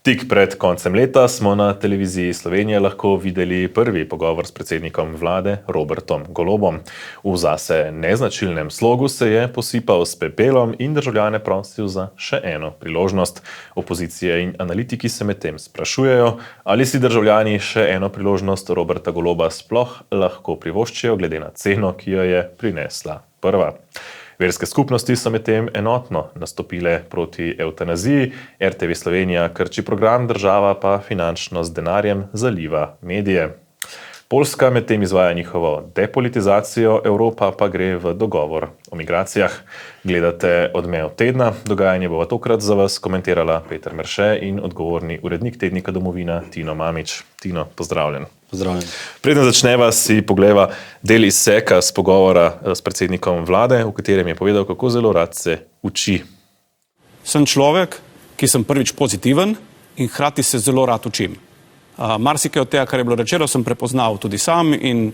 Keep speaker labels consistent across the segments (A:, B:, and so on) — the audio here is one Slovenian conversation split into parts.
A: Tik pred koncem leta smo na televiziji Slovenije lahko videli prvi pogovor s predsednikom vlade Robertom Golobom. V zase neznačilnem slogu se je posipal s pepelom in državljane prosil za še eno priložnost. Opozicija in analitiki se medtem sprašujejo, ali si državljani še eno priložnost Roberta Goloba sploh lahko privoščijo glede na ceno, ki jo je prinesla prva. Verske skupnosti so medtem enotno nastopile proti evtanaziji, RTV Slovenija krči program, država pa finančno z denarjem zaliva medije. Poljska medtem izvaja njihovo depolitizacijo, Evropa pa gre v dogovor o migracijah. Gledate Odmev tedna, dogajanje bova tokrat za vas komentirala Peter Merše in odgovorni urednik tednika Domovina Tino Mamić. Tino, pozdravljen.
B: Pozdravljen.
A: Preden začneva, si poglejva del izseka z pogovora s predsednikom vlade, v katerem je povedal, kako zelo rad se uči.
B: Sem človek, ki sem prvič pozitiven in hkrati se zelo rad učim. Marsikaj od tega, kar je bilo rečeno, sem prepoznal tudi sam in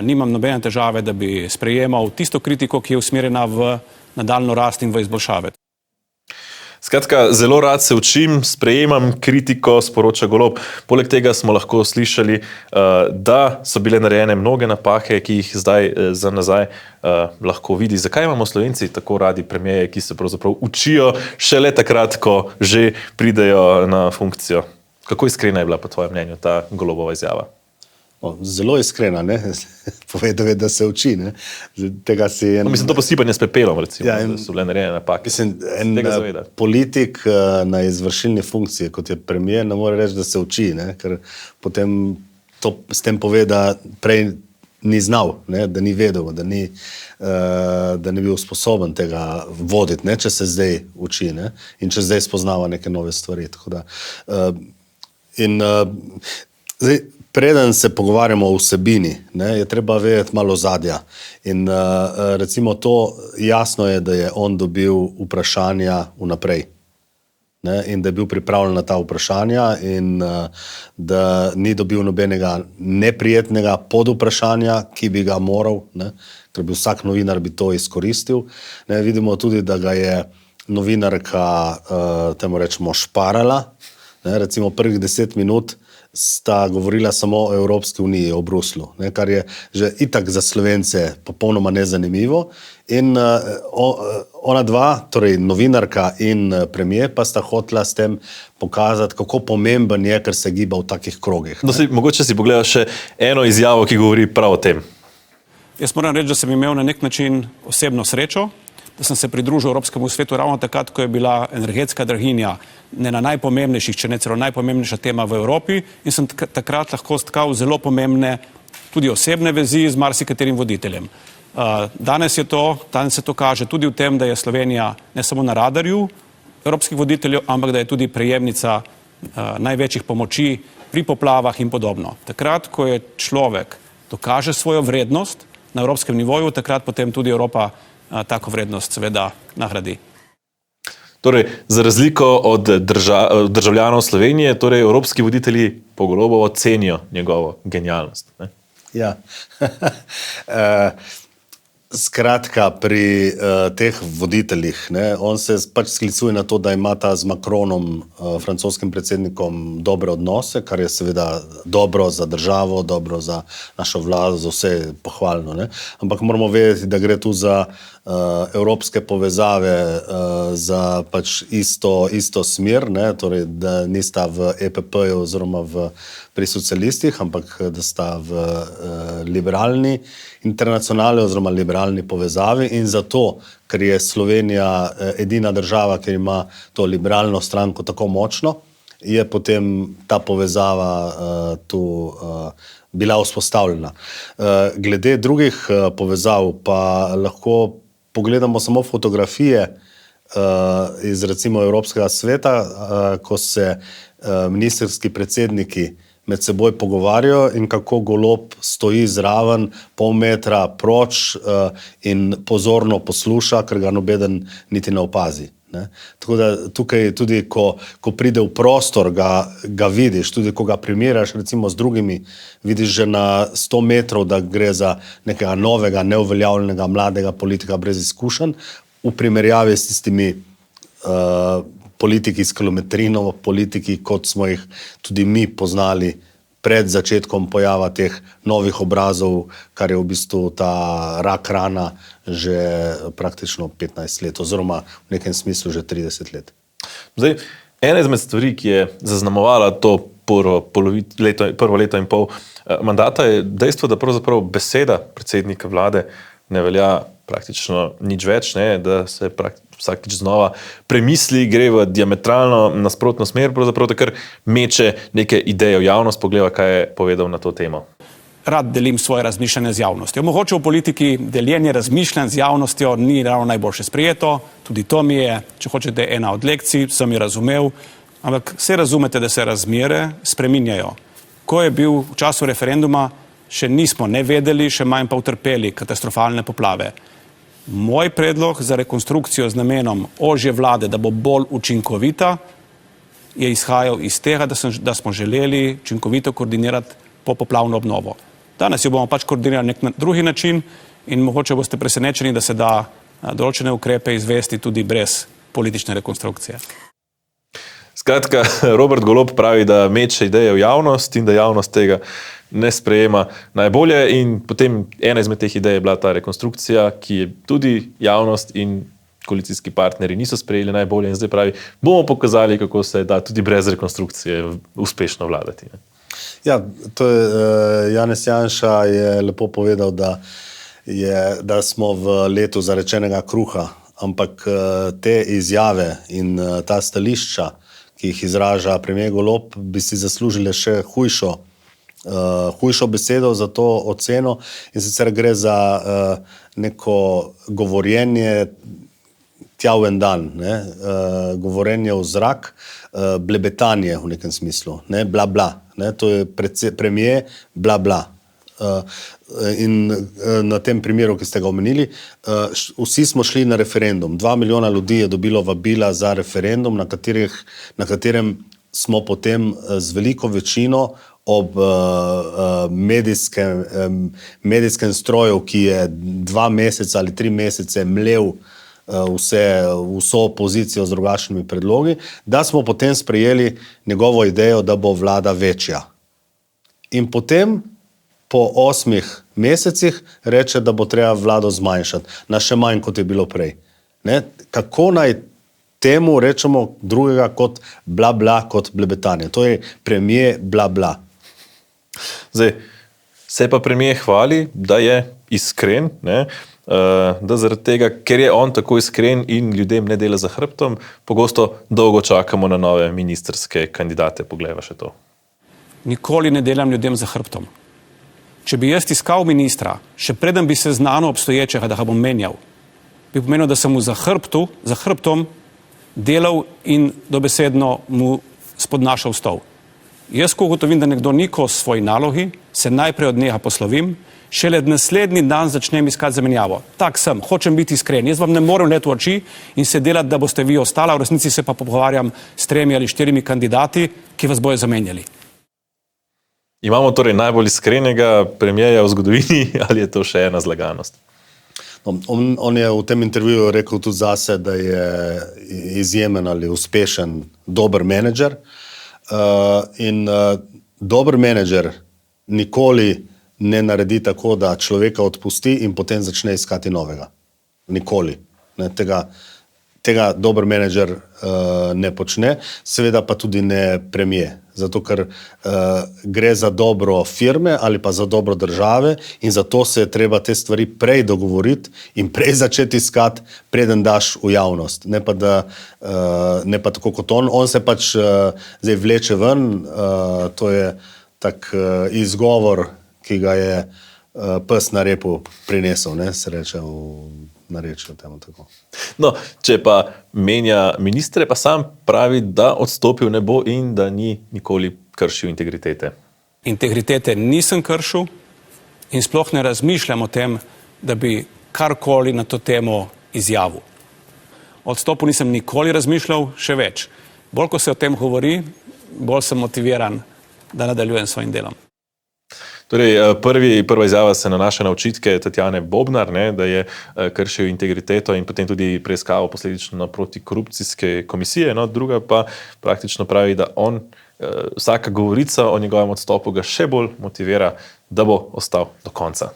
B: nimam nobene težave, da bi sprejemal tisto kritiko, ki je usmerjena v nadaljnjo rast in v izboljšave.
A: Skratka, zelo rad se učim, sprejemam kritiko, sporoča Golob. Poleg tega smo lahko slišali, da so bile narejene mnoge napake, ki jih zdaj za nazaj lahko vidi. Zakaj imamo Slovenci tako radi premierje, ki se pravzaprav učijo šele takrat, ko že pridejo na funkcijo? Kako iskrena je bila po tvojem mnenju ta Golobova izjava?
C: Zelo iskrena, ne? Povedal je, da se uči. Ne? Tega si
A: Mislim, to posipanje s pepelom, recimo, da so bile narejene napake.
C: En politik na izvršilni funkciji, kot je premier, ne more reči, da se uči, ne? Ker potem to s tem pove, da prej ni znal, ne? Da ni vedel, da ni bil sposoben tega voditi, ne? Če se zdaj uči, ne? In če zdaj spoznava neke nove stvari. Tako da, zdaj, preden se pogovarjamo o vsebini, ne, je treba vedeti malo ozadja. In recimo to jasno je, da je on dobil vprašanja vnaprej. Ne, in da je bil pripravljen na ta vprašanja in da ni dobil nobenega neprijetnega podvprašanja, ki bi ga moral, ne, ker bi vsak novinar bi to izkoristil. Ne, vidimo tudi, da ga je novinarka, temu rečemo, šparala. Ne, recimo prvih 10 minut sta govorila samo o Evropski uniji, o Bruslu, ne, kar je že itak za Slovence popolnoma nezanimivo. In ona dva, torej novinarka in premier, pa sta hotela s tem pokazati, kako pomemben je, ker se giba v takih krogih.
A: No, mogoče si pogledal še eno izjavo, ki govori prav o tem.
B: Jaz moram reči, da sem imel na nek način osebno srečo, da sem se pridružil Evropskemu svetu ravno takrat, ko je bila energetska draginja ena najpomembnejših, če ne celo najpomembnejša tema v Evropi, in sem takrat lahko stkal zelo pomembne tudi osebne vezi z marsikaterim voditeljem. Danes se to kaže tudi v tem, da je Slovenija ne samo na radarju evropskih voditeljev, ampak da je tudi prejemnica največjih pomoči pri poplavah in podobno. Takrat, ko je človek dokaže svojo vrednost na evropskem nivoju, takrat potem tudi Evropa tako vrednost seveda nagradi.
A: Torej, za razliko od državljanov Slovenije, torej evropski voditelji po Golobovo cenijo njegovo genialnost. Ne?
C: Ja. Skratka, pri teh voditeljih, ne, on se pač sklicuje na to, da imata z Macronom, francoskim predsednikom, dobre odnose, kar je seveda dobro za državo, dobro za našo vlado, za vse pohvalno. Ne. Ampak moramo vedeti, da gre tu za evropske povezave, za pač isto smer, ne, torej, da nista v EPP-ju oziroma pri socialistih, ampak da sta v liberalni internacionali oziroma liberalni povezavi, in zato, ker je Slovenija edina država, ki ima to liberalno stranko tako močno, je potem ta povezava tu bila vzpostavljena. Glede drugih povezav pa lahko pogledamo samo fotografije iz recimo Evropskega sveta, ko se ministrski predsedniki med seboj pogovarjajo in kako Golob stoji zraven pol metra proč in pozorno posluša, ker ga nobeden niti ne opazi. Ne? Tako da tukaj tudi, ko pride v prostor, ga vidiš, tudi ko ga primerjaš recimo z drugimi, vidiš že na 100 metrov, da gre za nekega novega, neuveljavljenega, mladega politika brez izkušenj, v primerjavi s tistimi politiki s kilometrino, politiki, kot smo jih tudi mi poznali pred začetkom pojava teh novih obrazov, kar je v bistvu ta rak rana že praktično 15 let, oziroma v nekem smislu že 30 let.
A: Zdaj, ena izmed stvari, ki je zaznamovala to prvo leto in pol mandata, je dejstvo, da pravzaprav beseda predsednika vlade ne velja praktično nič več, ne, da se vsakič znova premisli, gre v diametralno nasprotno smer, pravzaprav takrat meče neke ideje v javnost, pogleda, kaj je povedal na to temo.
B: Rad delim svoje razmišljanje z javnostjo. Mogoče v politiki deljenje razmišljanj z javnostjo ni ravno najboljše sprejeto, tudi to mi je, če hočete, ena od lekcij, sem jo razumel, ampak vse razumete, da se razmere spreminjajo. Ko je bil v času referenduma, še nismo ne vedeli, še manj pa utrpeli katastrofalne poplave. Moj predlog za rekonstrukcijo z namenom ožje vlade, da bo bolj učinkovita, je izhajal iz tega, da smo želeli učinkovito koordinirati popoplavno obnovo. Danes jo bomo pač koordinirali na drugi način in mogoče boste presenečeni, da se da določene ukrepe izvesti tudi brez politične rekonstrukcije.
A: Skratka, Robert Golob pravi, da meče ideje v javnost in da javnost tega ne sprejema najbolje, in potem ena izmed teh idej je bila ta rekonstrukcija, ki je tudi javnost in koalicijski partnerji niso sprejeli najbolje, in zdaj pravi, bomo pokazali, kako se da tudi brez rekonstrukcije uspešno vladati. Ne?
C: Ja, to je Janez Janša je lepo povedal, da smo v letu zarečenega kruha, ampak te izjave in ta stališča, ki jih izraža premier Golob, bi si zaslužile še hujšo besedo za to oceno, in sicer gre za neko govorjenje tja v en dan, ne? Govorjenje v zrak, blebetanje v nekem smislu, ne? Bla bla, ne? To je premier bla bla. In na tem primeru, ki ste ga omenili, vsi smo šli na referendum. 2 milijona ljudi je dobilo vabila za referendum, na katerem smo potem z veliko večino ob medijskem stroju, ki je 2 meseca ali 3 mesece mlel vso opozicijo z drugačnimi predlogi, da smo potem sprejeli njegovo idejo, da bo vlada večja. In potem po 8 mesecih reče, da bo treba vlado zmanjšati na še manj, kot je bilo prej. Ne? Kako naj temu rečemo drugega kot bla bla, kot blebetanje? To je premier bla bla.
A: Zdaj, se pa premier hvali, da je iskren, ne? Da zaradi tega, ker je on tako iskren in ljudem ne dela za hrbtom, pogosto dolgo čakamo na nove ministrske kandidate. Poglejva še to.
B: Nikoli ne delam ljudem za hrbtom. Če bi jaz iskal ministra, še preden bi se znano obstoječega, da ga bom menjal, bi pomenil, da sem mu za hrbtom delal in dobesedno mu spodnašal stol. Jaz, ko ugotovim, da nekdo ni kos svoji nalogi, se najprej od njega poslovim, šele naslednji dan začnem iskati zamenjavo. Tak sem, hočem biti iskren. Jaz vam ne morem gledati v oči in se delati, da boste vi ostala, v resnici se pa pogovarjam s 3 ali 4 kandidati, ki vas bojo zamenjali.
A: Imamo torej najbolj iskrenega premierja v zgodovini, ali je to še ena zlaganost?
C: On je v tem intervjuju rekel tudi zase, da je izjemen ali uspešen dober menedžer. In dober menedžer nikoli ne naredi tako, da človeka odpusti in potem začne iskati novega. Nikoli. Ne, tega dober menedžer ne počne, seveda pa tudi ne premier. Zato, ker gre za dobro firme ali pa za dobro države, in zato se je treba te stvari prej dogovoriti in prej začeti iskati, preden daš v javnost. Ne pa tako kot on. On se pač zdaj vleče ven, to je tak izgovor, ki ga je pes na repu prinesel, ne, se reče v narečju temu tako.
A: No, če pa menja ministre, pa sam pravi, da odstopil ne bo in da ni nikoli kršil integritete.
B: Integritete nisem kršil in sploh ne razmišljam o tem, da bi karkoli na to temo izjavil. O odstopu nisem nikoli razmišljal, še več. Bolj, ko se o tem govori, bolj sem motiviran, da nadaljujem s svojim delom.
A: Torej, prva izjava se nanaša na očitke Tatjane Bobnar, ne, da je kršil integriteto in potem tudi preiskavo posledično na protikorupcijske komisije, no, druga pa praktično pravi, da vsaka govorica o njegovem odstopu ga še bolj motivira, da bo ostal do konca.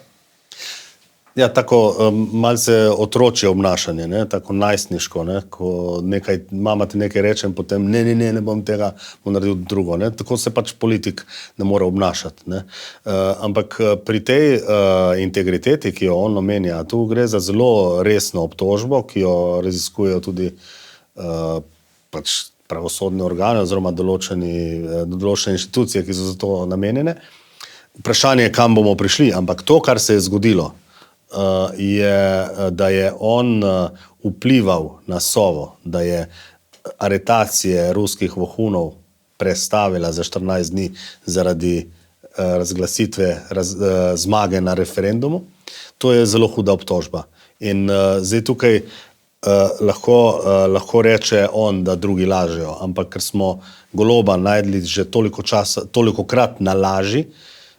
C: Ja, tako malce otročje obnašanje, ne, tako najstniško, ne, ko mama ti nekaj reče in potem ne bom tega, bom naredil drugo, ne, tako se pač politik ne more obnašati, ne. Ampak pri tej integriteti, ki jo on omenja, tu gre za zelo resno obtožbo, ki jo raziskujejo tudi pač pravosodne organe oziroma določene inštitucije, ki so za to namenjene. Vprašanje je, kam bomo prišli, ampak to, kar se je zgodilo, da je on vplival na Sovo, da je aretacije ruskih vohunov prestavila za 14 dni zaradi razglasitve zmage na referendumu, to je zelo huda obtožba. In zdaj tukaj lahko reče on, da drugi lažejo, ampak ker smo Goloba najdli že tolikokrat na laži,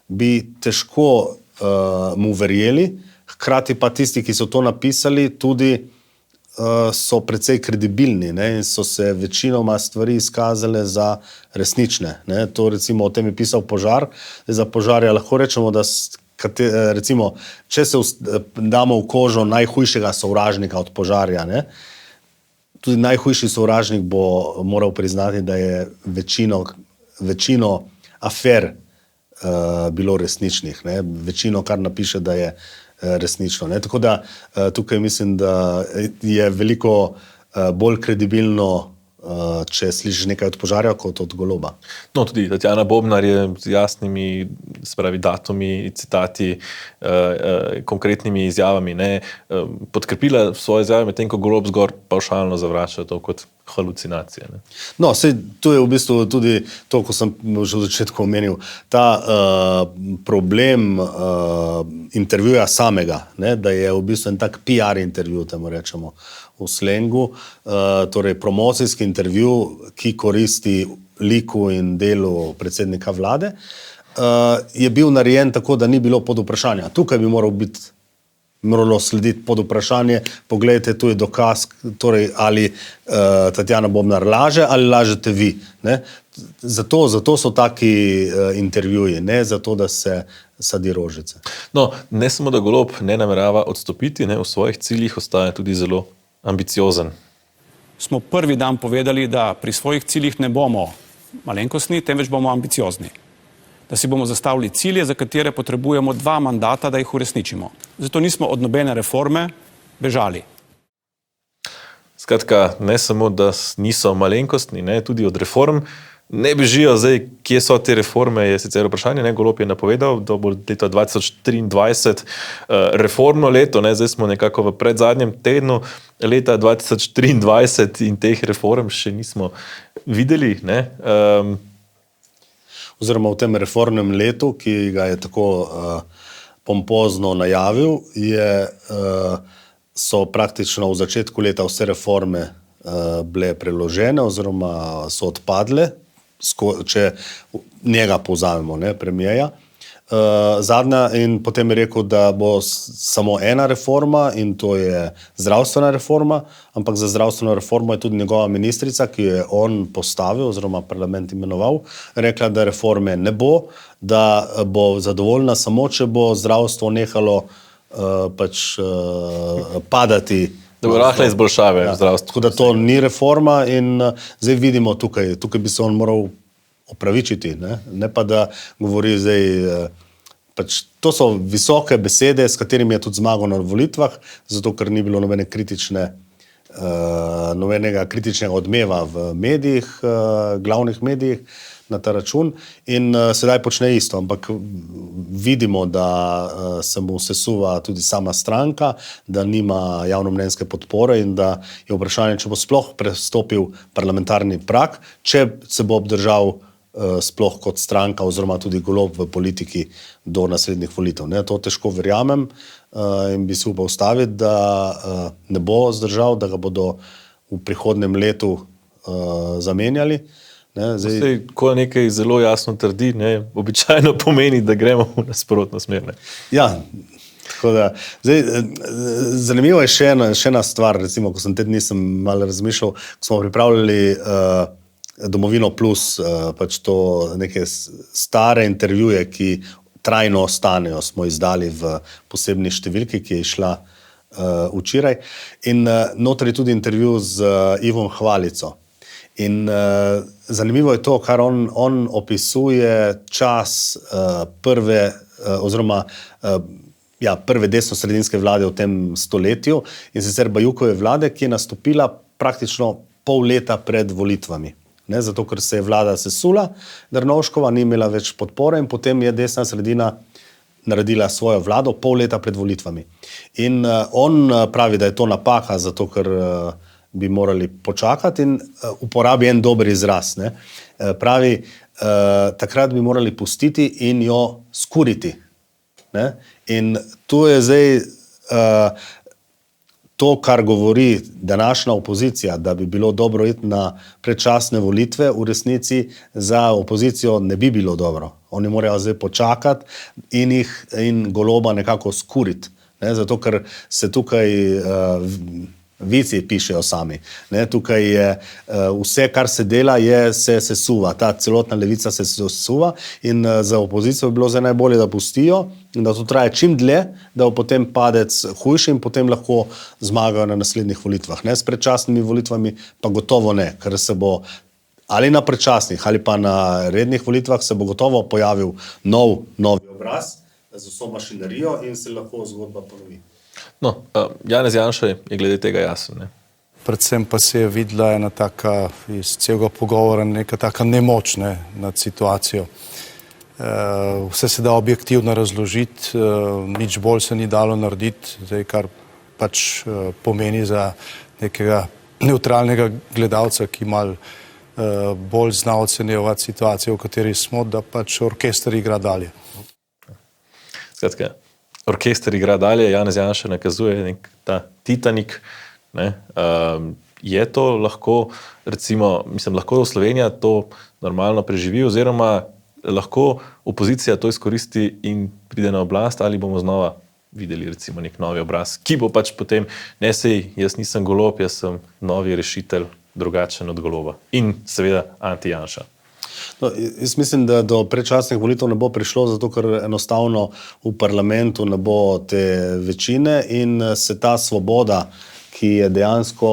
C: bi težko mu verjeli. Hkrati pa tisti, ki so to napisali, tudi so precej kredibilni, ne, in so se večinoma stvari izkazale za resnične. Ne. To recimo o tem je pisal Požar. Za Požarja lahko rečemo, da recimo, če se damo v kožo najhujšega sovražnika od Požarja, ne, tudi najhujši sovražnik bo moral priznati, da je večino afer bilo resničnih. Ne. Večino, kar napiše, da je resnično. Ne. Tako da tukaj mislim, da je veliko bolj kredibilno, če slišiš nekaj od Požarja, kot od Goloba.
A: No, tudi Tatjana Bobnar je z jasnimi, datumi, citati, konkretnimi izjavami, ne, podkrepila svoje izjave, medtem ko Golob zgor pavšalno zavrača to kot halucinacije. Ne.
C: No, sej, to je v bistvu tudi to, ko sem že v začetku omenil, ta problem intervjuja samega, ne, da je v bistvu en tak PR intervju, temu rečemo v slengu, torej promocijski intervju, ki koristi liku in delu predsednika vlade, je bil narejen tako, da ni bilo pod vprašanja. Tukaj bi moralo slediti pod vprašanje, poglejte, tu je dokaz, torej ali Tatjana Bobnar laže ali lažete vi. Ne? Zato so taki intervjuji, ne zato, da se sadi rožice.
A: No, ne samo, da Golob ne namerava odstopiti, ne, v svojih ciljih ostaja tudi zelo ambiciozen.
B: Smo prvi dan povedali, da pri svojih ciljih ne bomo malenkostni, temveč bomo ambiciozni. Da si bomo zastavili cilje, za katere potrebujemo 2 mandata, da jih uresničimo. Zato nismo od nobene reforme bežali.
A: Skratka, ne samo, da niso malenkostni, ne, tudi od reform ne bežijo. Zdaj, kje so te reforme, je sicer vprašanje. Ne, Golob je napovedal, da bo leto 2023 reformno leto. Ne, zdaj smo nekako v predzadnjem tednu leta 2023 in teh reform še nismo videli. Ne.
C: Oziroma v tem reformnem letu, ki ga je tako pompozno najavil, so praktično v začetku leta vse reforme bile preložene oziroma so odpadle, če njega povzamemo, ne, premierja. Zadnja, in potem je rekel, da bo samo ena reforma in to je zdravstvena reforma, ampak za zdravstveno reformo je tudi njegova ministrica, ki jo je on postavil oziroma parlament imenoval, rekla, da reforme ne bo, da bo zadovoljna samo, če bo zdravstvo nehalo padati.
A: Da bo rahle izboljšave v zdravstvu.
C: Tako da to ni reforma in zdaj vidimo tukaj bi se on moral opravičiti, ne pa da govori zdaj, to so visoke besede, s katerimi je tudi zmagal na volitvah, zato ker ni bilo nobenega kritičnega odmeva v medijih, glavnih medijih na ta račun in sedaj počne isto, ampak vidimo, da se mu sesuva tudi sama stranka, da nima javnomnenjske podpore in da je vprašanje, če bo sploh prestopil parlamentarni prag, če se bo obdržal sploh kot stranka oziroma tudi Golob v politiki do naslednjih volitev. Ne, to težko verjamem in bi si upal staviti, da ne bo zdržal, da ga bodo v prihodnjem letu zamenjali.
A: Ko nekaj zelo jasno trdi, običajno pomeni, da gremo v nasprotno smer. Ne?
C: Ja, tako da. Zanimivo je še ena stvar, recimo, ko sem te dni malo razmišljal, ko smo pripravljali Domovino Plus, pač to neke stare intervjuje, ki trajno ostanejo, smo izdali v posebni številki, ki je išla včeraj. In noter je tudi intervju z Ivom Hvalico. In zanimivo je to, kar on opisuje čas prve desnosredinske vlade v tem stoletju, in sicer Bajukove vlade, ki je nastopila praktično pol leta pred volitvami. Zato, ker se je vlada sesula, Drnovškova ni imela več podpore in potem je desna sredina naredila svojo vlado pol leta pred volitvami. In on pravi, da je to napaka, zato ker bi morali počakati, in uporabi en dober izraz. Pravi, takrat bi morali pustiti in jo skuriti. In tu je zdaj to, kar govori današnja opozicija, da bi bilo dobro iti na predčasne volitve, v resnici za opozicijo ne bi bilo dobro. Oni morajo zdaj počakati in Goloba nekako skuriti. Zato, ker se tukaj vici pišejo sami. Tukaj je vse, kar se dela, se sesuva. Ta celotna levica se sesuva in za opozicijo bi bilo zdaj najbolje, da pustijo in da to traje čim dlje, da bo potem padec hujši in potem lahko zmagajo na naslednjih volitvah. S predčasnimi volitvami pa gotovo ne, ker se bo ali na predčasnih ali pa na rednih volitvah se bo gotovo pojavil novi obraz z vso mašinerijo in se lahko zgodba ponovi.
A: No, Janez Janša je glede tega jasen.
D: Predvsem pa se je videla ena taka, iz celega pogovora, neka taka nemoč nad situacijo. Vse se da objektivno razložiti, nič bolj se ni dalo narediti, zdaj, kar pač pomeni za nekega neutralnega gledalca, ki mal bolj zna ocenjevati situacijo, v kateri smo, da pač orkester igra dalje.
A: Skratka, orkester igra dalje, Janez Janša nakazuje ta Titanik. Je to lahko, recimo, lahko Slovenija to normalno preživi, oziroma lahko opozicija to izkoristi in pride na oblast, ali bomo znova videli recimo nek novi obraz, ki bo pač potem, ne sej, jaz nisem Golob, jaz sem novi rešitelj, drugačen od Goloba. In seveda anti-Janša.
C: No, jaz mislim, da do predčasnih volitev ne bo prišlo, zato ker enostavno v parlamentu ne bo te večine in se ta svoboda, ki je dejansko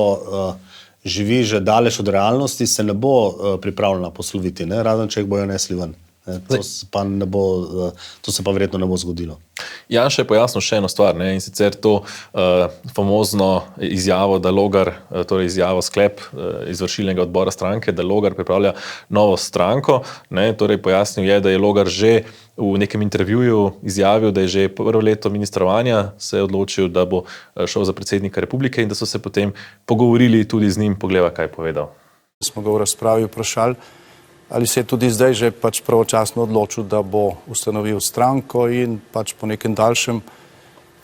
C: živi že daleč od realnosti, se ne bo pripravljena posloviti, razen če jih bojo nesli ven. To se pa verjetno ne bo zgodilo.
A: Janša je pojasnil še eno stvar, in sicer to famozno izjavo, da Logar, torej izjavo sklep izvršilnega odbora stranke, da Logar pripravlja novo stranko. Torej pojasnil je, da je Logar že v nekem intervjuju izjavil, da je že prvo leto ministrovanja se je odločil, da bo šel za predsednika republike in da so se potem pogovorili tudi z njim, pogleda, kaj je povedal.
D: Smo ga v razpravi vprašali, ali se je tudi zdaj že pač pravočasno odločil, da bo ustanovil stranko, in pač po nekem daljšem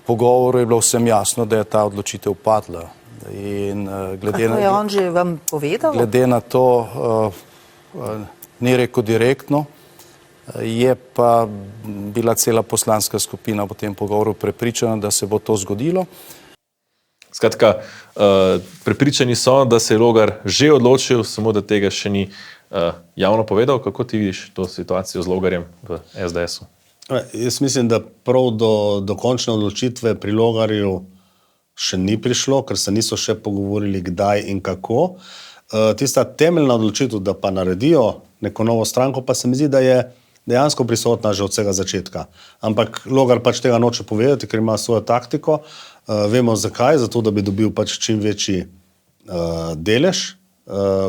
D: pogovoru je bilo vsem jasno, da je ta odločitev padla. In
E: kako je on že vam povedal?
D: Glede na to, ni rekel direktno, je pa bila cela poslanska skupina po tem pogovoru prepričana, da se bo to zgodilo.
A: Skratka, prepričani so, da se je Logar že odločil, samo da tega še ni javno povedal. Kako ti vidiš to situacijo z Logarjem v SDS-u?
C: Jaz mislim, da prav do končne odločitve pri Logarju še ni prišlo, ker se niso še pogovorili kdaj in kako. Tista temeljna odločitev, da pa naredijo neko novo stranko, pa se mi zdi, da je dejansko prisotna že od vsega začetka. Ampak Logar pač tega noče povedati, ker ima svojo taktiko. Vemo zakaj, zato da bi dobil pač čim večji delež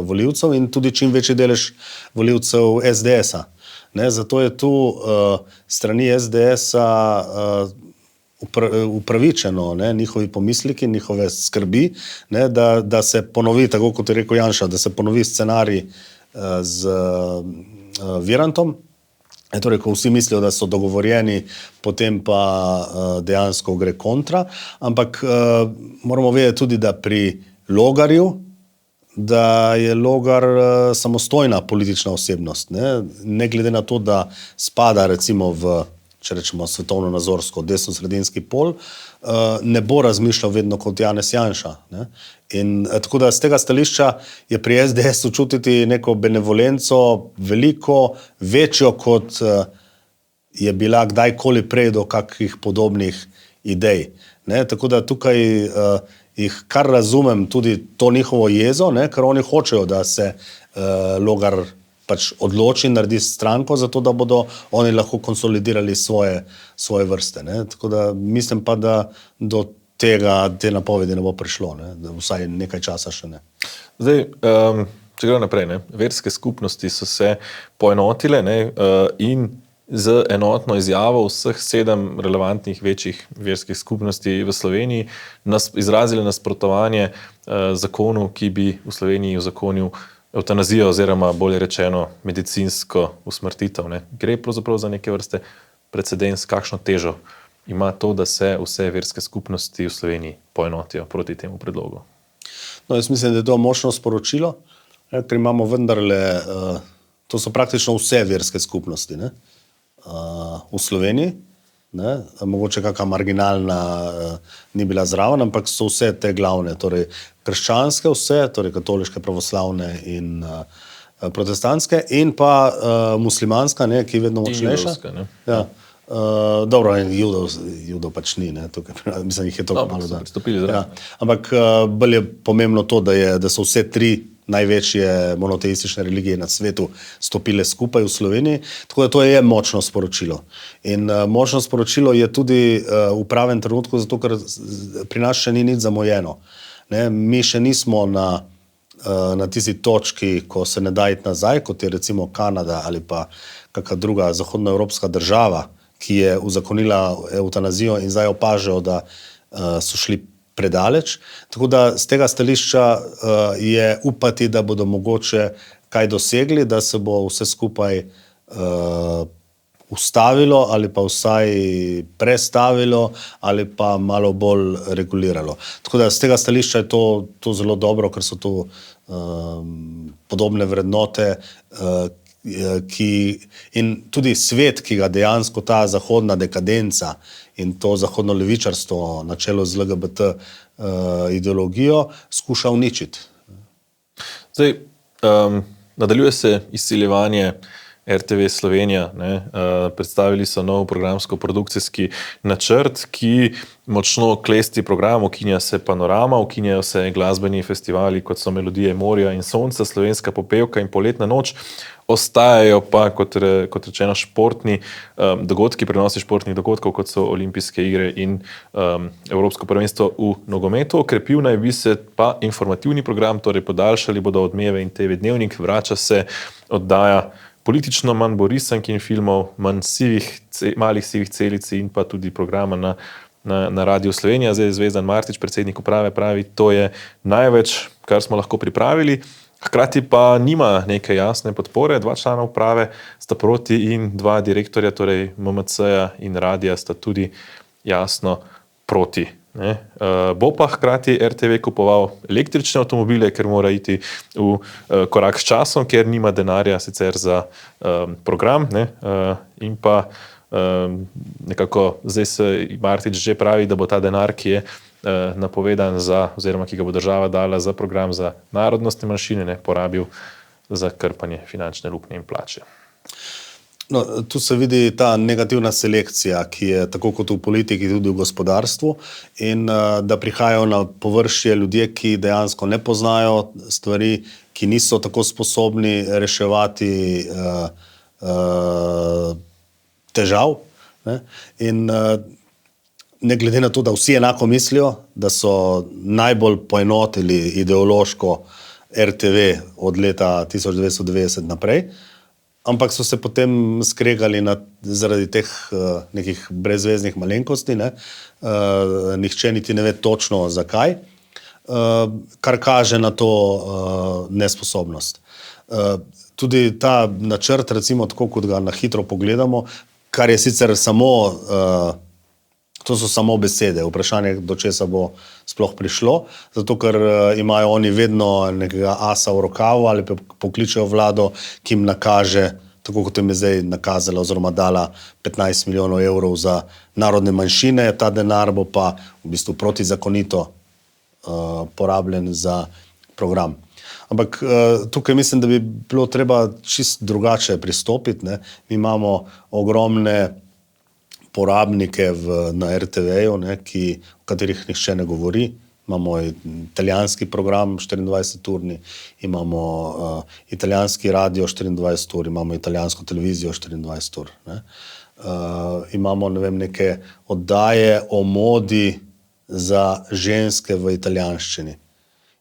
C: volivcev in tudi čim večji delež volivcev SDS-a. Zato je tu strani SDS-a upravičeno njihovi pomisliki, njihove skrbi, da se ponovi, tako kot je rekel Janša, da se ponovi scenarij z Virantom. Torej, ko vsi mislijo, da so dogovorjeni, potem pa dejansko gre kontra. Ampak moramo vedeti tudi, da pri Logarju da je Logar samostojna politična osebnost. Ne glede na to, da spada recimo v, če rečemo, svetovno-nazorsko desno-sredinski pol, ne bo razmišljal vedno kot Janez Janša. Ne? In tako da z tega stališča je pri SDS čutiti neko benevolenco veliko večjo, kot je bila kdajkoli prej do kakih podobnih idej. Ne? Tako da tukaj jih kar razumem tudi to njihovo jezo, ne? Ker oni hočejo, da se Logar pač odloči, naredi stranko, zato da bodo oni lahko konsolidirali svoje vrste. Ne? Tako da mislim pa, da do te napovedi ne bo prišlo, ne? Vsaj nekaj časa še ne.
A: Zdaj, če gremo naprej, ne? Verske skupnosti so se poenotile, ne? In z enotno izjavo vseh 7 relevantnih večjih verskih skupnosti v Sloveniji izrazili nasprotovanje zakonu, ki bi v Sloveniji uzakonil evtanazijo oziroma bolje rečeno medicinsko usmrtitev. Ne? Gre pravzaprav za neke vrste precedens, kakšno težo ima to, da se vse verske skupnosti v Sloveniji poenotijo proti temu predlogu.
C: No, jaz mislim, da je to močno sporočilo, ker imamo vendarle, to so praktično vse verske skupnosti, ne? V Sloveniji, ne? Mogoče kakšna marginalna ni bila zraven, ampak so vse te glavne, torej krščanske vse, torej katoliške, pravoslavne in protestantske, in pa muslimanska, ne? Ki je vedno močnejša. Ja. Dobro, judov pač ni, ne? Tukaj, mislim, jih je toliko malo, da. Ja. Ampak bolj je pomembno to, da so vse 3 največje monoteistične religije na svetu stopile skupaj v Sloveniji, tako da to je močno sporočilo. In močno sporočilo je tudi v pravem trenutku, zato ker pri nas še ni nič zamujeno. Ne? Mi še nismo na tisti točki, ko se ne da iti nazaj, kot je recimo Kanada ali pa kakšna druga zahodnoevropska država, ki je uzakonila evtanazijo in zdaj opažajo, da so šli predaleč. Tako da z tega stališča je upati, da bodo mogoče kaj dosegli, da se bo vse skupaj ustavilo ali pa vsaj prestavilo ali pa malo bolj reguliralo. Tako da z tega stališča je to zelo dobro, ker so to podobne vrednote, in tudi svet, ki ga dejansko ta zahodna dekadenca in to zahodno levičarstvo na čelu z LGBT ideologijo skuša uničiti.
A: Zdaj, nadaljuje se izsiljevanje RTV Slovenija, ne? Predstavili so nov programsko-produkcijski načrt, ki močno klesti program, ukinja se Panorama, ukinjajo se glasbeni festivali, kot so Melodije morja in sonca, Slovenska popevka in Poletna noč. Ostajajo pa, kot rečeno, športni dogodki, prenosi športnih dogodkov, kot so olimpijske igre in Evropsko prvenstvo v nogometu. Okrepil naj bi se pa informativni program, torej podaljšali bodo Odmeve in TV Dnevnik, vrača se oddaja politično manj bo risank in filmov, manj malih sivih celic in pa tudi programa na Radiu Slovenija. Zdaj Zvezdan Martič, predsednik uprave, pravi, to je največ, kar smo lahko pripravili. Hkrati pa nima neke jasne podpore, 2 člana uprave sta proti in 2 direktorja, torej MMC-ja in Radija sta tudi jasno proti. Ne? Bo pa hkrati RTV kupoval električne avtomobile, ker mora iti v korak s časom, ker nima denarja sicer za program, ne? In pa nekako zdaj se Martič že pravi, da bo ta denar, ki je napovedan oziroma ki ga bo država dala za program za narodnostne manjšine, ne, porabil za krpanje finančne luknje in plače.
C: No, tu se vidi ta negativna selekcija, ki je tako kot v politiki, tudi v gospodarstvu, in da prihajajo na površje ljudje, ki dejansko ne poznajo stvari, ki niso tako sposobni reševati težav. Ne? In ne glede na to, da vsi enako mislijo, da so najbolj poenotili ideološko RTV od leta 1990 naprej, ampak so se potem skregali zaradi teh nekih brezveznih malenkosti, ne? Nihče niti ne ve točno zakaj, kar kaže na to nesposobnost. Tudi ta načrt, recimo tako, kot ga na hitro pogledamo, kar je sicer samo To so samo besede, vprašanje, do česa bo sploh prišlo, zato ker imajo oni vedno nekega asa v rokavu ali pokličejo vlado, ki jim nakaže, tako kot jim je zdaj nakazala oziroma dala 15 milijonov evrov za narodne manjšine, ta denar bo pa v bistvu protizakonito porabljen za program. Ampak tukaj mislim, da bi bilo treba čist drugače pristopiti, ne. Mi imamo ogromne porabnike na RTV-ju, o katerih nihče ne govori. Imamo italijanski program 24-urni, imamo italijanski radio 24 ur, imamo italijansko televizijo 24 ur. Imamo, ne vem, neke oddaje o modi za ženske v italijanščini.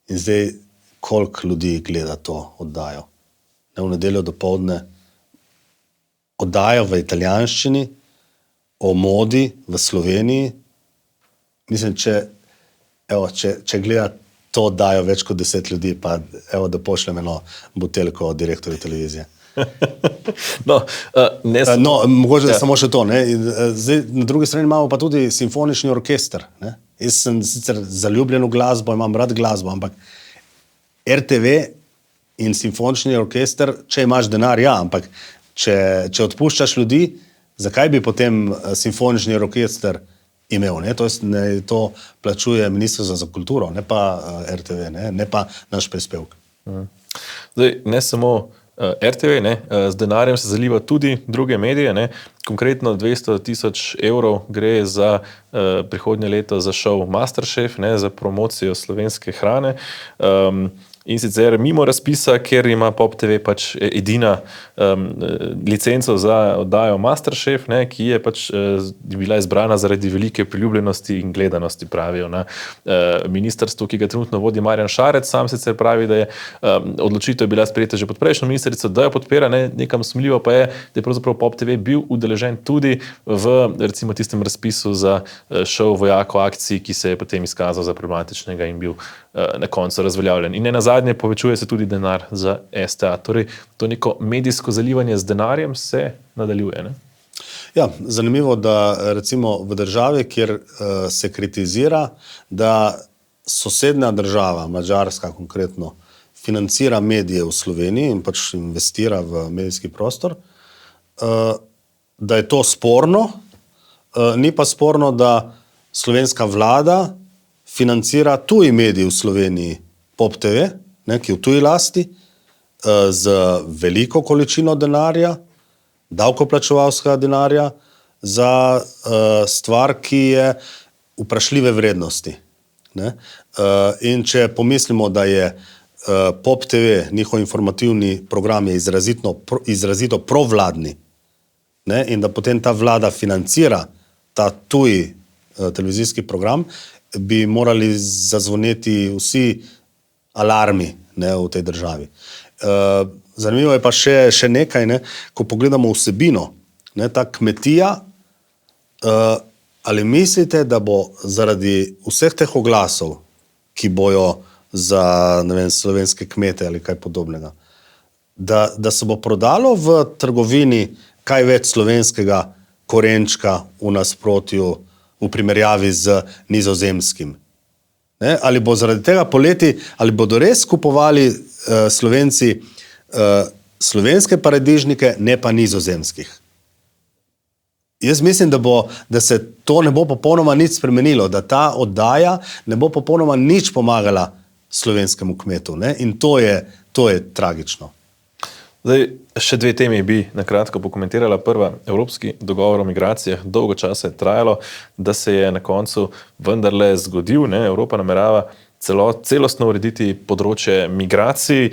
C: In zdaj, koliko ljudi gleda to oddajo? V nedeljo dopoldne oddajo v italijanščini o modi v Sloveniji. Mislim, če gleda to oddajo več kot 10 ljudi, pa da pošljem eno buteljko od direktorja televizije. Mogoče samo še to. Zdaj, na drugi strani imamo pa tudi simfonični orkester. Jaz sem sicer zaljubljen v glasbo, imam rad glasbo, ampak RTV in simfonični orkester, če imaš denar, ja, ampak če odpuščaš ljudi, zakaj bi potem simfonični orkester imel? To plačuje Ministrstvo za kulturo, ne pa RTV, ne pa naš prispevek.
A: Zdaj, ne samo RTV, z denarjem se zaliva tudi druge medije. Konkretno 200,000 evrov gre za prihodnje leto za šov Masterchef, za promocijo slovenske hrane. In sicer mimo razpisa, ker ima POP TV pač edina licenco za oddajo Masterchef, ki je pač bila izbrana zaradi velike priljubljenosti in gledanosti, pravijo na ministrstvu, ki ga trenutno vodi Marjan Šarec. Sam sicer pravi, da je odločitev bila sprejeta že pod prejšnjo ministrico, da jo podpira. Nekam sumljivo pa je, da je pravzaprav POP TV bil udeležen tudi v recimo tistem razpisu za šov Vojak v akciji, ki se je potem izkazal za problematičnega in bil na koncu razveljavljen. In ne nazadnje povečuje se tudi denar za STA. Torej, to neko medijsko zalivanje z denarjem se nadaljuje, ne?
C: Ja, zanimivo, da recimo v državi, kjer se kritizira, da sosednja država, Madžarska konkretno, financira medije v Sloveniji in pač investira v medijski prostor, da je to sporno, ni pa sporno, da slovenska vlada financira tuji mediji v Sloveniji, POP TV, ki je v tuji lasti, z veliko količino denarja, davkoplačevalskega denarja, za stvar, ki je vprašljive vrednosti. In če pomislimo, da je POP TV, njihov informativni program je izrazito provladni, in da potem ta vlada financira ta tuji televizijski program, bi morali zazvoneti vsi alarmi v tej državi. Zanimivo je pa še nekaj, ko pogledamo vsebino, ta kmetija, ali mislite, da bo zaradi vseh teh oglasov, ki bojo za, ne vem, slovenske kmete ali kaj podobnega, da se bo prodalo v trgovini kaj več slovenskega korenčka v nasprotju, v primerjavi z nizozemskim? Ali bo zaradi tega poleti, ali bodo res kupovali Slovenci slovenske paradižnike, ne pa nizozemskih? Jaz mislim, da se to ne bo popolnoma nič spremenilo, da ta oddaja ne bo popolnoma nič pomagala slovenskemu kmetu. In to je tragično.
A: Zdaj, še dve temi bi nakratko pokomentirala. Prva, evropski dogovor o migracijah. Dolgo časa je trajalo, da se je na koncu vendarle zgodil. Evropa namerava celostno urediti področje migracij.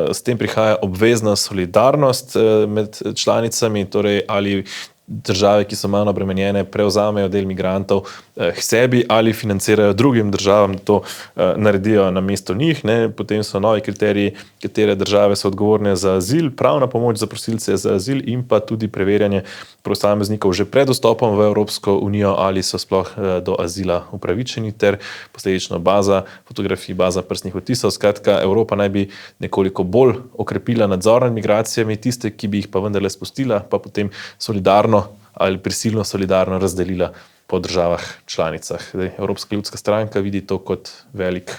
A: S tem prihaja obvezna solidarnost med članicami, torej ali države, ki so manj obremenjene, prevzamejo del migrantov k sebi ali financirajo drugim državam, da to naredijo namesto njih. Potem so novi kriteriji, katere države so odgovorne za azil, pravna pomoč za prosilce za azil in pa tudi preverjanje posameznikov že pred vstopom v Evropsko unijo, ali so sploh do azila upravičeni, ter posledično baza fotografij, baza prstnih odtisov. Skratka, Evropa naj bi nekoliko bolj okrepila nadzor nad migracijami, tiste, ki bi jih pa vendarle spustila, pa potem solidarno ali prisilno solidarno razdelila po državah članicah. Evropska ljudska stranka vidi to kot velik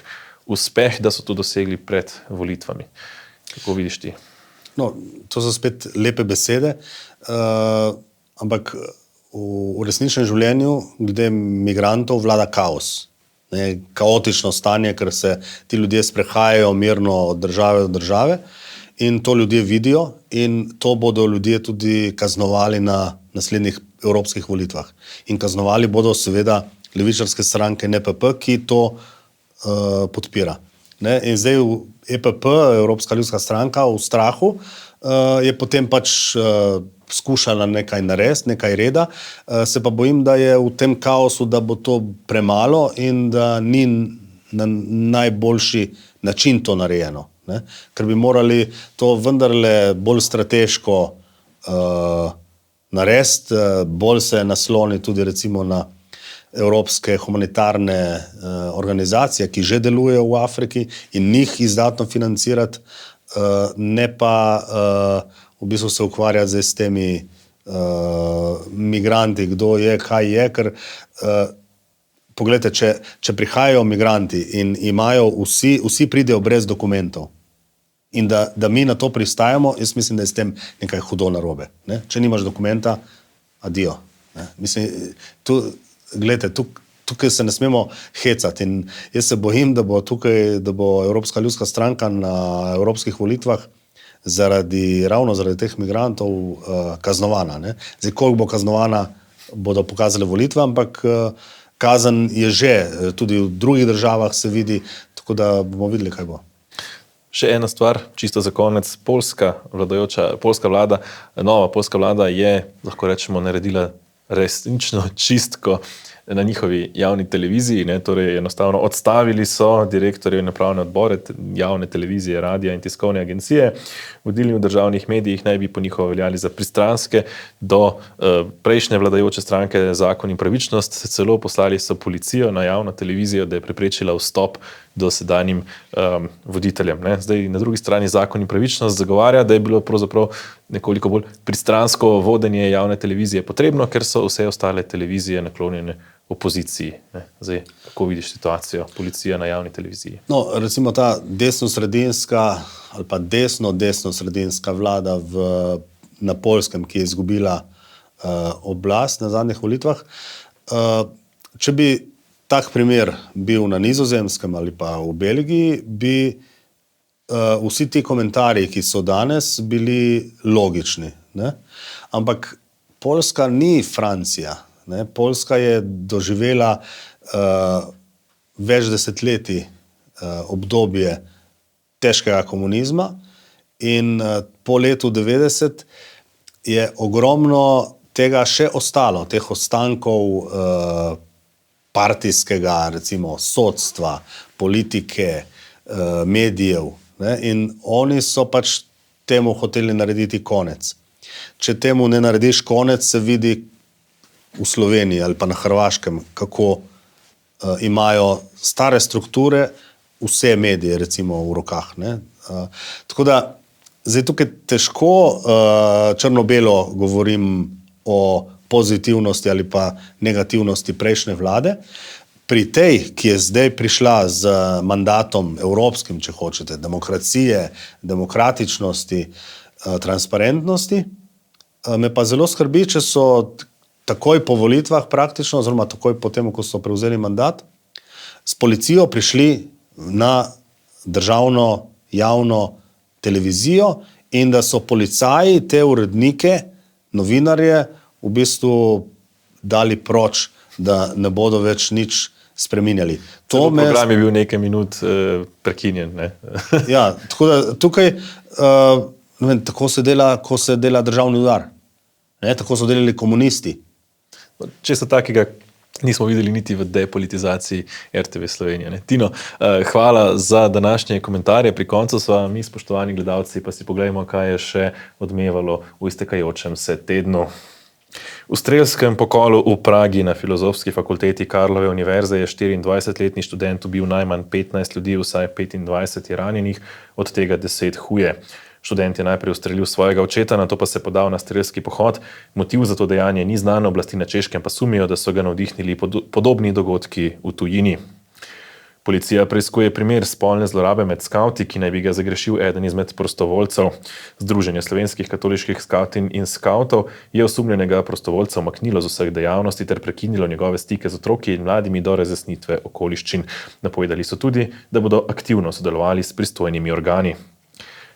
A: uspeh, da so to dosegli pred volitvami. Kako vidiš ti?
C: No, to so spet lepe besede, ampak v resničnem življenju glede migrantov vlada kaos. Kaotično stanje, ker se ti ljudje sprehajajo mirno od države do države in to ljudje vidijo in to bodo ljudje tudi kaznovali na naslednjih evropskih volitvah. In kaznovali bodo seveda levičarske stranke NPP, ki to podpira. In zdaj v EPP, Evropska ljudska stranka, v strahu je potem pač skušala nekaj narediti, nekaj reda, se pa bojim, da je v tem kaosu, da bo to premalo in da ni na najboljši način to narejeno. Ker bi morali to vendarle bolj strateško narediti, bolj se nasloni tudi recimo na evropske humanitarne organizacije, ki že delujejo v Afriki in njih izdatno financirati, ne pa v bistvu se ukvarjati zdaj s temi migranti, kdo je, kaj je, ker poglejte, če prihajajo migranti in imajo vsi pridejo brez dokumentov in da mi na to pristajamo, jaz mislim, da je s tem nekaj hudo narobe. Če nimaš dokumenta, adijo. Mislim, gledajte, tukaj se ne smemo hecati in jaz se bojim, da bo Evropska ljudska stranka na evropskih volitvah ravno zaradi teh migrantov kaznovana. Zdaj, koliko bo kaznovana, bodo pokazali volitve, ampak kazen je že, tudi v drugih državah se vidi, tako da bomo videli, kaj bo.
A: Še ena stvar, čisto za konec, polska vlada, nova polska vlada je, lahko rečemo, naredila resnično čistko na njihovi javni televiziji, torej enostavno odstavili so direktorje in upravne odbore javne televizije, radija in tiskovne agencije. Vodilni v državnih medijih naj bi po njihovo veljali za pristranske do prejšnje vladajoče stranke Zakon in pravičnost, celo poslali so policijo na javno televizijo, da je preprečila vstop dosedanjim voditeljem. Zdaj na drugi strani Zakon in pravičnost zagovarja, da je bilo pravzaprav nekoliko bolj pristransko vodenje javne televizije potrebno, ker so vse ostale televizije naklonjene opoziciji. Zdaj, kako vidiš situacijo policija na javni televiziji?
C: No, recimo ta desno-sredinska ali pa desno-sredinska vlada na Poljskem, ki je izgubila oblast na zadnjih volitvah, če bi tak primer bil na Nizozemskem ali pa v Belgiji, bi vsi ti komentarji, ki so danes, bili logični. Ampak Poljska ni Francija. Poljska je doživela več desetletij obdobje težkega komunizma in po letu 90 je ogromno tega še ostalo, teh ostankov partijskega, recimo, sodstva, politike, medijev. In oni so pač temu hoteli narediti konec. Če temu ne narediš konec, se vidi v Sloveniji ali pa na Hrvaškem, kako imajo stare strukture vse medije, recimo, v rokah. Tako da, zdaj tukaj težko črno-belo govorim o pozitivnosti ali pa negativnosti prejšnje vlade. Pri tej, ki je zdaj prišla z mandatom evropskim, če hočete, demokracije, demokratičnosti, transparentnosti, me pa zelo skrbi, če so takoj po volitvah praktično, oziroma takoj po tem, ko so prevzeli mandat, s policijo prišli na državno javno televizijo in da so policaji te urednike, novinarje, v bistvu dali proč, da ne bodo več nič spreminjali.
A: Program je bil nekaj minut prekinjen.
C: Ja, tako da tukaj tako se dela, ko se dela državni udar. Tako so delali komunisti.
A: Česa takega nismo videli niti v depolitizaciji RTV Slovenije. Tino, hvala za današnje komentarje. Pri koncu sva mi, spoštovani gledalci, pa si pogledajmo, kaj je še odmevalo v iztekajočem se tednu. V strelskem pokolu v Pragi na Filozofski fakulteti Karlove univerze je 24-letni študent ubil najmanj 15 ljudi, vsaj 25 je ranjenih, od tega 10 huje. Študent je najprej ustrelil svojega očeta, nato pa se podal na strelski pohod. Motiv za to dejanje ni znan, oblasti na Češkem pa sumijo, da so ga navdihnili podobni dogodki v tujini. Policija preiskuje primer spolne zlorabe med skavti, ki naj bi ga zagrešil eden izmed prostovoljcev. Združenje slovenskih katoliških skavtin in skavtov je osumljenega prostovoljca umaknilo z vseh dejavnosti ter prekinilo njegove stike z otroki in mladimi do razjasnitve okoliščin. Napovedali so tudi, da bodo aktivno sodelovali s pristojnimi organi.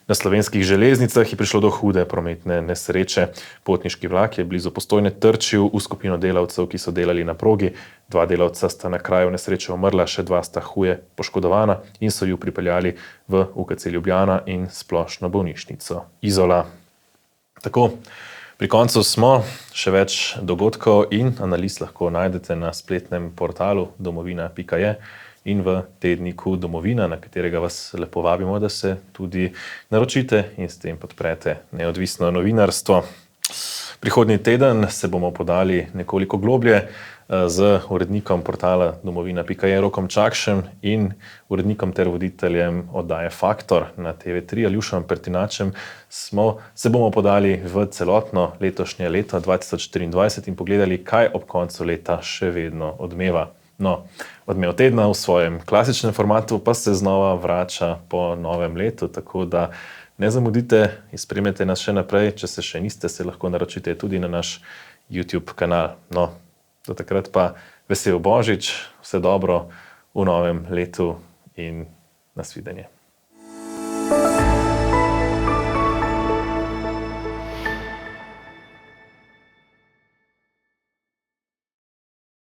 A: Na slovenskih železnicah je prišlo do hude prometne nesreče. Potniški vlak je blizu Postojne trčil v skupino delavcev, ki so delali na progi. 2 delavca sta na kraju nesreče umrla, še 2 sta huje poškodovana in so ju pripeljali v UKC Ljubljana in splošno bolnišnico Izola. Tako, pri koncu smo. Še več dogodkov in analiz lahko najdete na spletnem portalu domovina.je in v tedniku Domovina, na katerega vas lepo vabimo, da se tudi naročite in s tem podprete neodvisno novinarstvo. Prihodnji teden se bomo podali nekoliko globlje z urednikom portala domovina.je Rokom Čakšem in urednikom ter voditeljem oddaje Faktor na TV3 Aljušem Pertinačem. Se bomo podali v celotno letošnje leto 2024 in pogledali, kaj ob koncu leta še vedno odmeva. No, odmev tedna v svojem klasičnem formatu pa se znova vrača po novem letu, tako da ne zamudite in spremljajte nas še naprej. Če se še niste, se lahko naročite tudi na naš YouTube kanal. No, do takrat pa vesel Božič, vse dobro v novem letu in nasvidenje.